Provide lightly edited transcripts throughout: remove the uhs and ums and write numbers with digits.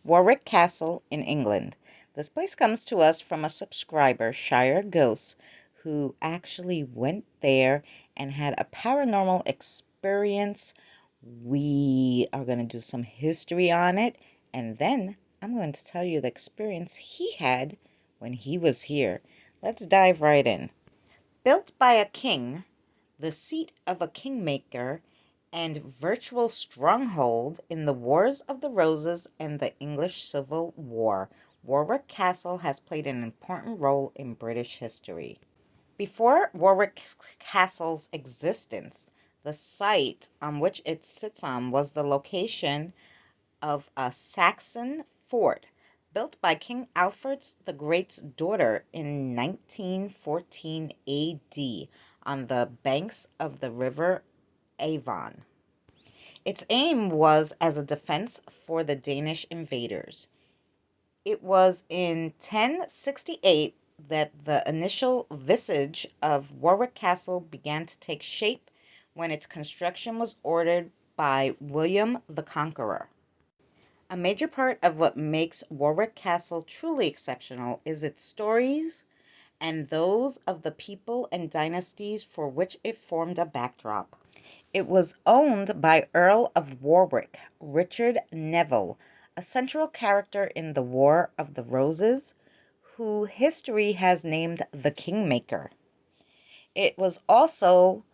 Warwick Castle in England. This place comes to us from a subscriber, Shire Ghosts, who actually went there and had a paranormal experience. We are going to do some history on it, and then I'm going to tell you the experience he had when he was here. Let's dive right in. Built by a king, the seat of a kingmaker, and virtual stronghold in the Wars of the Roses and the English Civil War, Warwick Castle has played an important role in British history. Before Warwick Castle's existence, the site on which it sits on was the location of a Saxon fort built by King Alfred the Great's daughter in 1914 AD on the banks of the River Avon. Its aim was as a defense for the Danish invaders. It was in 1068 that the initial visage of Warwick Castle began to take shape when its construction was ordered by William the Conqueror. A major part of what makes Warwick Castle truly exceptional is its stories and those of the people and dynasties for which it formed a backdrop. It was owned by Earl of Warwick, Richard Neville, a central character in the War of the Roses, who history has named the Kingmaker. It was also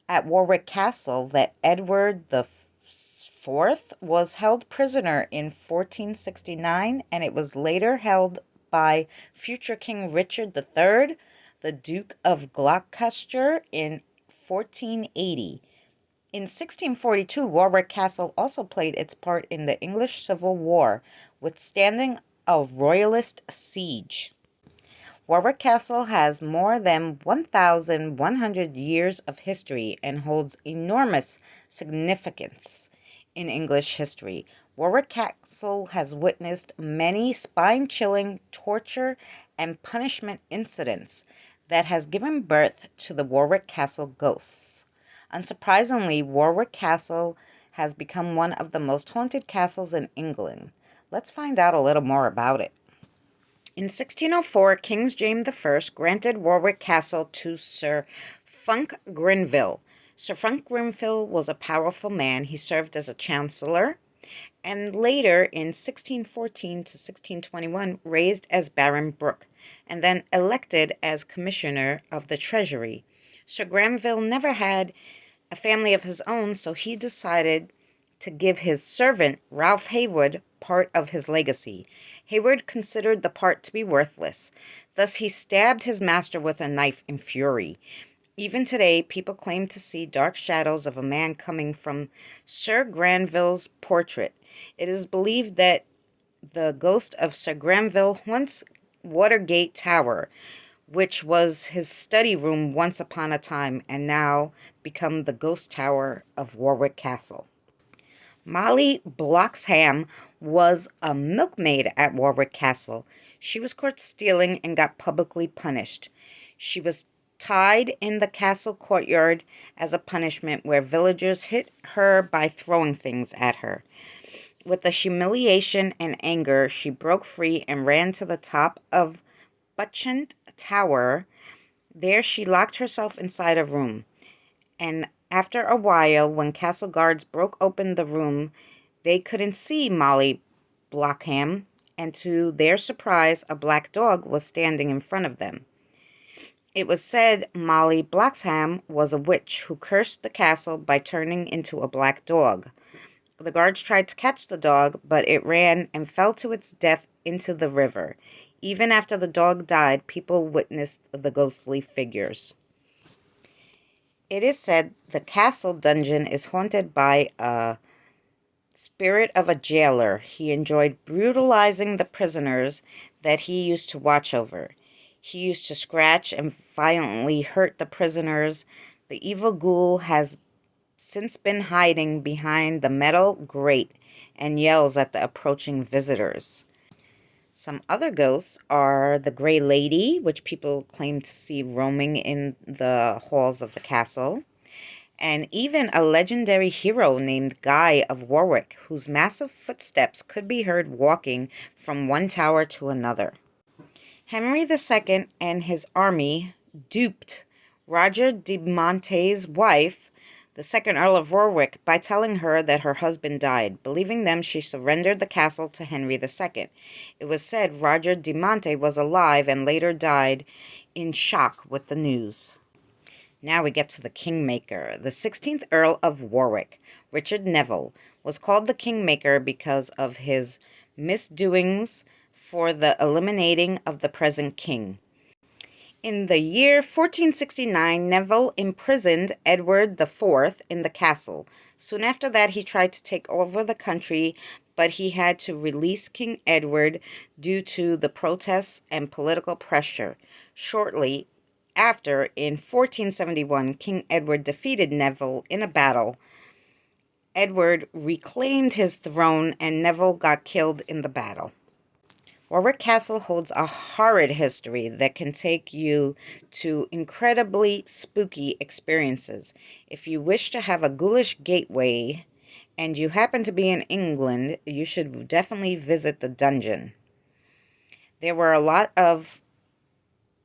at Warwick Castle that Edward the Fourth was held prisoner in 1469, and it was later held by future King Richard III, the Duke of Gloucester, in 1480. In 1642, Warwick Castle also played its part in the English Civil War, withstanding a royalist siege. Warwick Castle has more than 1,100 years of history and holds enormous significance in English history. Warwick Castle has witnessed many spine-chilling torture and punishment incidents that has given birth to the Warwick Castle ghosts. Unsurprisingly, Warwick Castle has become one of the most haunted castles in England. Let's find out a little more about it. In 1604, King James I granted Warwick Castle to Sir Funk Grenville. Sir Funk Grenville was a powerful man. He served as a chancellor, and later in 1614 to 1621 raised as Baron Brooke, and then elected as Commissioner of the Treasury. Sir Grenville never had a family of his own, so he decided to give his servant, Ralph Hayward, part of his legacy. Hayward considered the part to be worthless. Thus, he stabbed his master with a knife in fury. Even today, people claim to see dark shadows of a man coming from Sir Grenville's portrait. It is believed that the ghost of Sir Grenville haunts Watergate Tower, which was his study room once upon a time and now become the ghost tower of Warwick Castle. Molly Bloxham was a milkmaid at Warwick Castle. She was caught stealing and got publicly punished. She was tied in the castle courtyard as a punishment, where villagers hit her by throwing things at her. With the humiliation and anger, she broke free and ran to the top of Buchant Tower. There she locked herself inside a room, and after a while, when castle guards broke open the room, they couldn't see Molly Bloxham, and to their surprise, a black dog was standing in front of them. It was said Molly Bloxham was a witch who cursed the castle by turning into a black dog. The guards tried to catch the dog, but it ran and fell to its death into the river. Even after the dog died, people witnessed the ghostly figures. It is said the castle dungeon is haunted by a spirit of a jailer. He enjoyed brutalizing the prisoners that he used to watch over. He used to scratch and violently hurt the prisoners. The evil ghoul has since been hiding behind the metal grate and yells at the approaching visitors. Some other ghosts are the Grey Lady, which people claim to see roaming in the halls of the castle, and even a legendary hero named Guy of Warwick, whose massive footsteps could be heard walking from one tower to another. Henry II and his army duped Roger de Monte's wife, the second Earl of Warwick, by telling her that her husband died. Believing them, she surrendered the castle to Henry II. It was said Roger de Monte was alive and later died in shock with the news. Now we get to the Kingmaker. The 16th Earl of Warwick, Richard Neville, was called the Kingmaker because of his misdoings for the eliminating of the present king. In the year 1469, Neville imprisoned Edward IV in the castle. Soon after that, he tried to take over the country, but he had to release King Edward due to the protests and political pressure. Shortly after, in 1471, King Edward defeated Neville in a battle. Edward reclaimed his throne, and Neville got killed in the battle. Warwick Castle holds a horrid history that can take you to incredibly spooky experiences. If you wish to have a ghoulish gateway and you happen to be in England, you should definitely visit the dungeon. There were a lot of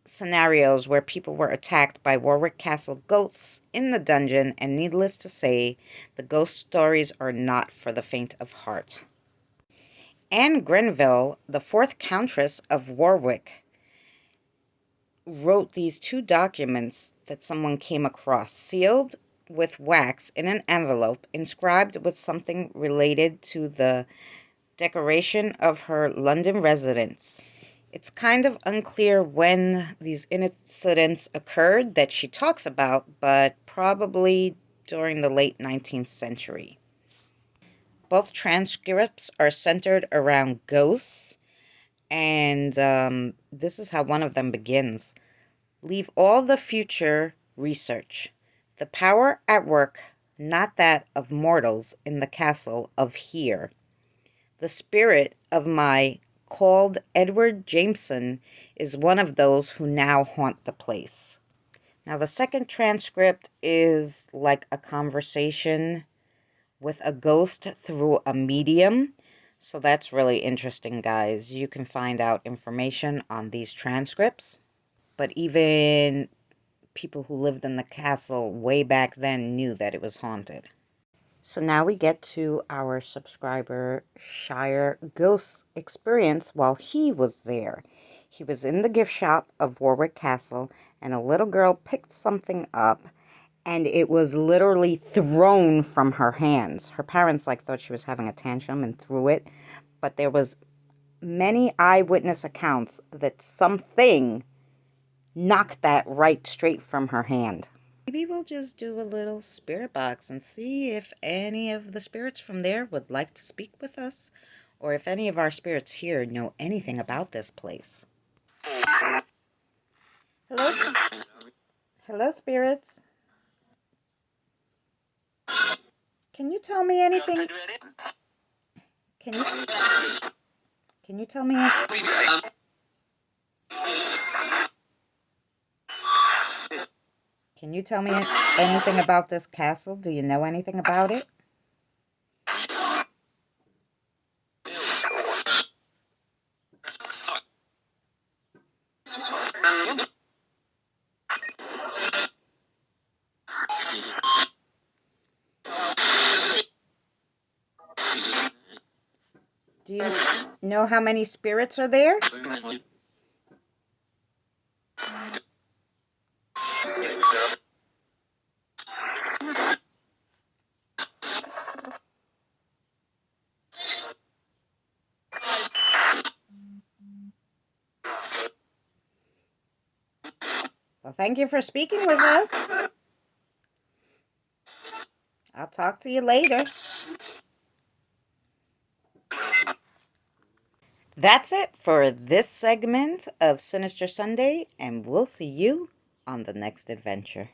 scenarios where people were attacked by Warwick Castle ghosts in the dungeon, and needless to say, the ghost stories are not for the faint of heart. Anne Grenville, the fourth Countess of Warwick, wrote these two documents that someone came across, sealed with wax in an envelope, inscribed with something related to the decoration of her London residence. It's kind of unclear when these incidents occurred that she talks about, but probably during the late 19th century. Both transcripts are centered around ghosts, and this is how one of them begins. Leave all the future research. The power at work, not that of mortals in the castle of here. The spirit of my called Edward Jameson is one of those who now haunt the place. Now, the second transcript is like a conversation with a ghost through a medium. So that's really interesting, guys. You can find out information on these transcripts. But even people who lived in the castle way back then knew that it was haunted. So now we get to our subscriber Shire ghost experience while he was there. He was in the gift shop of Warwick Castle, and a little girl picked something up, and it was literally thrown from her hands. Her parents thought she was having a tantrum and threw it, but there was many eyewitness accounts that something knocked that right straight from her hand. Maybe we'll just do a little spirit box and see if any of the spirits from there would like to speak with us, or if any of our spirits here know anything about this place. Hello, hello, spirits. Can you tell me anything? Can you tell me? Can you tell me anything about this castle? Do you know anything about it? Do you know how many spirits are there? Well, thank you for speaking with us. I'll talk to you later. That's it for this segment of Sinister Sunday, and we'll see you on the next adventure.